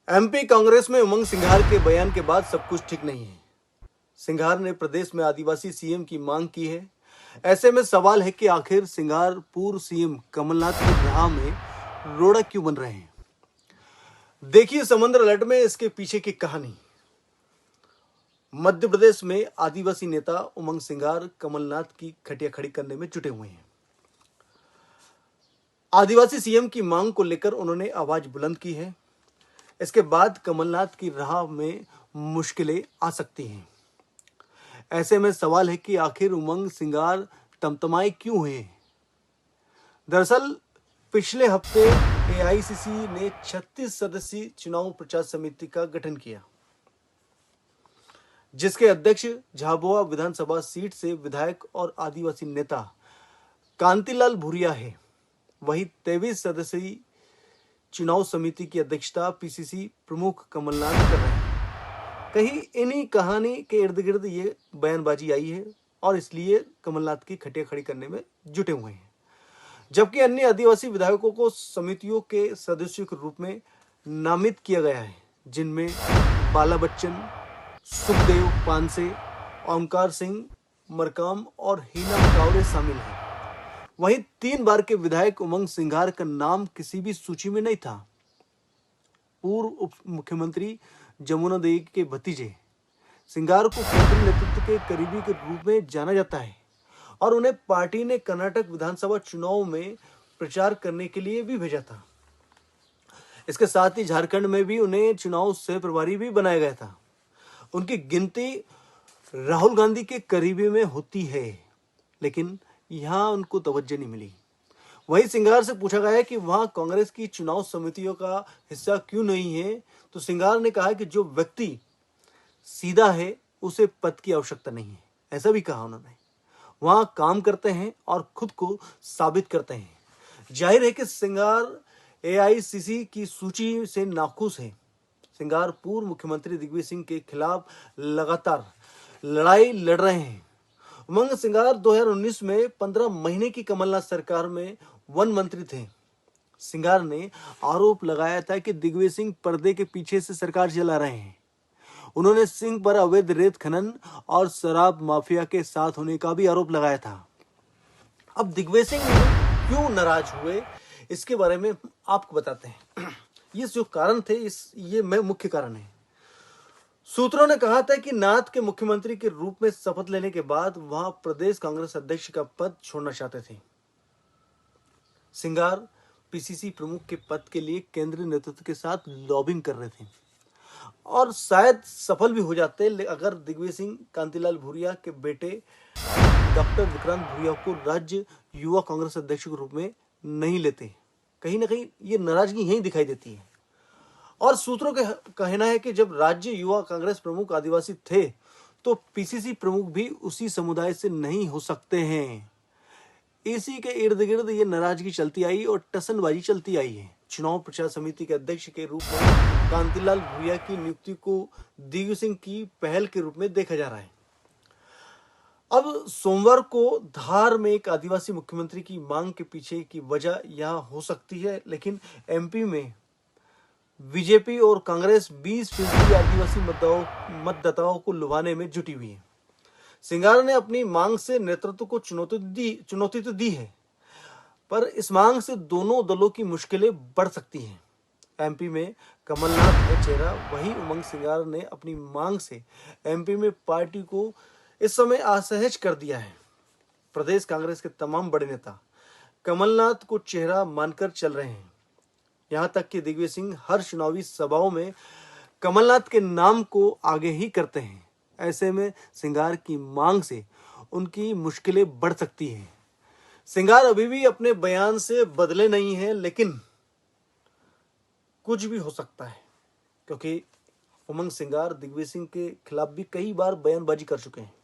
MP Congress में उमंग सिंघार के बयान के बाद सब कुछ ठीक नहीं है। सिंघार ने प्रदेश में आदिवासी सीएम की मांग की है। ऐसे में सवाल है कि आखिर सिंघार पूर्व सीएम कमलनाथ की राह में रोड़ा क्यों बन रहे हैं। देखिए समंदर अलर्ट में इसके पीछे की कहानी। मध्य प्रदेश में आदिवासी नेता उमंग सिंघार कमलनाथ की खटिया खड़ी करने में जुटे हुए हैं। आदिवासी सीएम की मांग को लेकर उन्होंने आवाज बुलंद की है। इसके बाद कमलनाथ की राह में मुश्किलें आ सकती हैं। ऐसे में सवाल है कि आखिर उमंग सिंघार तमतमाए क्यों हैं। दरअसल पिछले हफ्ते एआईसीसी ने 36 सदस्यीय चुनाव प्रचार समिति का गठन किया, जिसके अध्यक्ष झाबुआ विधानसभा सीट से विधायक और आदिवासी नेता कांतिलाल भूरिया है। वहीं 23 सदस्यीय चुनाव समिति की अध्यक्षता पीसीसी प्रमुख कमलनाथ कर रहे हैं। कहीं इन्हीं कहानी के इर्द गिर्द ये बयानबाजी आई है और इसलिए कमलनाथ की खटिया खड़ी करने में जुटे हुए हैं, जबकि अन्य आदिवासी विधायकों को समितियों के सदस्यों के रूप में नामित किया गया है, जिनमें बाला बच्चन, सुखदेव पानसे, ओमकार सिंह मरकाम और हीना कावरे शामिल हैं। वहीं 3 बार के विधायक उमंग सिंघार का नाम किसी भी सूची में नहीं था। पूर्व उप मुख्यमंत्री जमुना देवी के भतीजे सिंघार को केंद्रीय नेतृत्व के करीबी के रूप में जाना जाता है और उन्हें पार्टी ने कर्नाटक विधानसभा चुनाव में प्रचार करने के लिए भी भेजा था। इसके साथ ही झारखंड में भी उन्हें चुनाव सह प्रभारी भी बनाया गया था। उनकी गिनती राहुल गांधी के करीबी में होती है, लेकिन यहां उनको तवज्जो नहीं मिली। वहीं सिंघार से पूछा गया है कि वहां कांग्रेस की चुनाव समितियों का हिस्सा क्यों नहीं है, तो सिंघार ने कहा कि जो व्यक्ति सीधा है उसे पद की आवश्यकता नहीं है। ऐसा भी कहा उन्होंने। वहां काम करते हैं और खुद को साबित करते हैं। जाहिर है कि सिंघार एआईसीसी की सूची से नाखुश है। सिंघार पूर्व मुख्यमंत्री दिग्विजय सिंह के खिलाफ लगातार लड़ाई लड़ रहे हैं। उमंग सिंघार 2019 में 15 महीने की कमलनाथ सरकार में वन मंत्री थे। सिंघार ने आरोप लगाया था कि दिग्विजय सिंह पर्दे के पीछे से सरकार चला रहे हैं। उन्होंने सिंह पर अवैध रेत खनन और शराब माफिया के साथ होने का भी आरोप लगाया था। अब दिग्विजय सिंह क्यों नाराज हुए, इसके बारे में आपको बताते हैं। ये जो कारण थे ये मुख्य कारण है। सूत्रों ने कहा था कि नाथ के मुख्यमंत्री के रूप में शपथ लेने के बाद वह प्रदेश कांग्रेस अध्यक्ष का पद छोड़ना चाहते थे। सिंघार पीसीसी प्रमुख के पद के लिए केंद्रीय नेतृत्व के साथ लॉबिंग कर रहे थे और शायद सफल भी हो जाते अगर दिग्विजय सिंह कांतिलाल भूरिया के बेटे डॉक्टर विक्रांत भूरिया को राज्य युवा कांग्रेस अध्यक्ष के रूप में नहीं लेते। कहीं ना कहीं ये नाराजगी यहीं दिखाई देती है। और सूत्रों का कहना है कि जब राज्य युवा कांग्रेस प्रमुख आदिवासी थे तो पीसीसी प्रमुख भी उसी समुदाय से नहीं हो सकते हैं। इसी के इर्द गिर्द ये नाराजगी चलती आई और टसनबाजी चलती आई है। चुनाव प्रचार समिति के अध्यक्ष के रूप में कांतिलाल भूरिया की नियुक्ति को दिग्विजय सिंह की पहल के रूप में देखा जा रहा है। अब सोमवार को धार में एक आदिवासी मुख्यमंत्री की मांग के पीछे की वजह यह हो सकती है, लेकिन एमपी में बीजेपी और कांग्रेस 20% आदिवासी मतदाताओं को लुभाने में जुटी हुई है। सिंघार ने अपनी मांग से नेतृत्व को चुनौती तो दी है, पर इस मांग से दोनों दलों की मुश्किलें बढ़ सकती हैं। एमपी में कमलनाथ है चेहरा, वहीं उमंग सिंघार ने अपनी मांग से एमपी में पार्टी को इस समय असहज कर दिया है। प्रदेश कांग्रेस के तमाम बड़े नेता कमलनाथ को चेहरा मानकर चल रहे हैं। यहां तक कि दिग्विजय सिंह हर चुनावी सभाओं में कमलनाथ के नाम को आगे ही करते हैं। ऐसे में सिंघार की मांग से उनकी मुश्किलें बढ़ सकती हैं। सिंघार अभी भी अपने बयान से बदले नहीं हैं, लेकिन कुछ भी हो सकता है, क्योंकि उमंग सिंघार दिग्विजय सिंह के खिलाफ भी कई बार बयानबाजी कर चुके हैं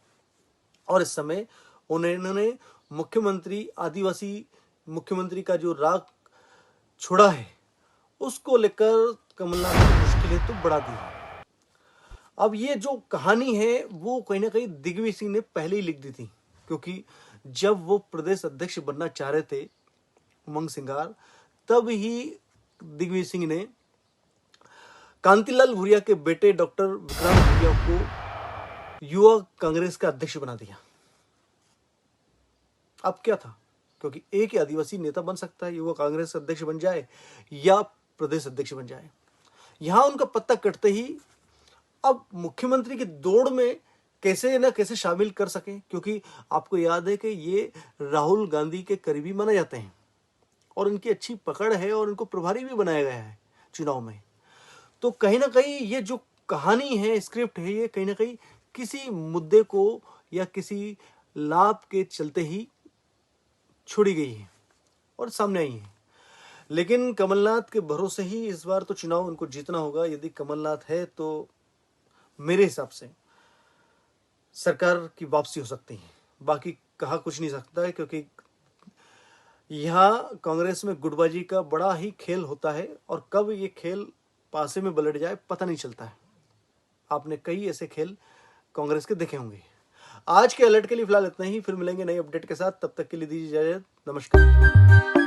और इस समय उन्होंने आदिवासी मुख्यमंत्री का जो राग छोड़ा है उसको लेकर कमलनाथ की मुश्किलें तो बढ़ा दी है। अब ये जो कहानी है वो कहीं ना कहीं दिग्विजय सिंह ने पहले ही लिख दी थी, क्योंकि जब वो प्रदेश अध्यक्ष बनना चाह रहे थे उमंग सिंघार, तब ही दिग्विजय सिंह ने कांतिलाल भूरिया के बेटे डॉक्टर विक्रांत भूरिया को युवा कांग्रेस का अध्यक्ष बना दिया। अब क्या था, क्योंकि एक ही आदिवासी नेता बन सकता है, युवा कांग्रेस अध्यक्ष बन जाए या प्रदेश अध्यक्ष बन जाए। यहां उनका पत्ता कटते ही अब मुख्यमंत्री की दौड़ में कैसे न कैसे शामिल कर सकें, क्योंकि आपको याद है कि ये राहुल गांधी के करीबी माने जाते हैं और इनकी अच्छी पकड़ है और इनको प्रभारी भी बनाया गया है चुनाव में। तो कहीं ना कहीं ये जो कहानी है, स्क्रिप्ट है, ये कहीं ना कहीं किसी मुद्दे को या किसी लाभ के चलते ही छोड़ी गई है और सामने आई है। लेकिन कमलनाथ के भरोसे ही इस बार तो चुनाव उनको जीतना होगा। यदि कमलनाथ है तो मेरे हिसाब से सरकार की वापसी हो सकती है। बाकी कहा कुछ नहीं सकता है, क्योंकि यहाँ कांग्रेस में गुटबाजी का बड़ा ही खेल होता है और कब ये खेल पासे में पलट जाए पता नहीं चलता है। आपने कई ऐसे खेल कांग्रेस के देखे होंगे। आज के अलर्ट के लिए फिलहाल इतना ही, फिर मिलेंगे नई अपडेट के साथ। तब तक के लिए दीजिए इजाजत। नमस्कार।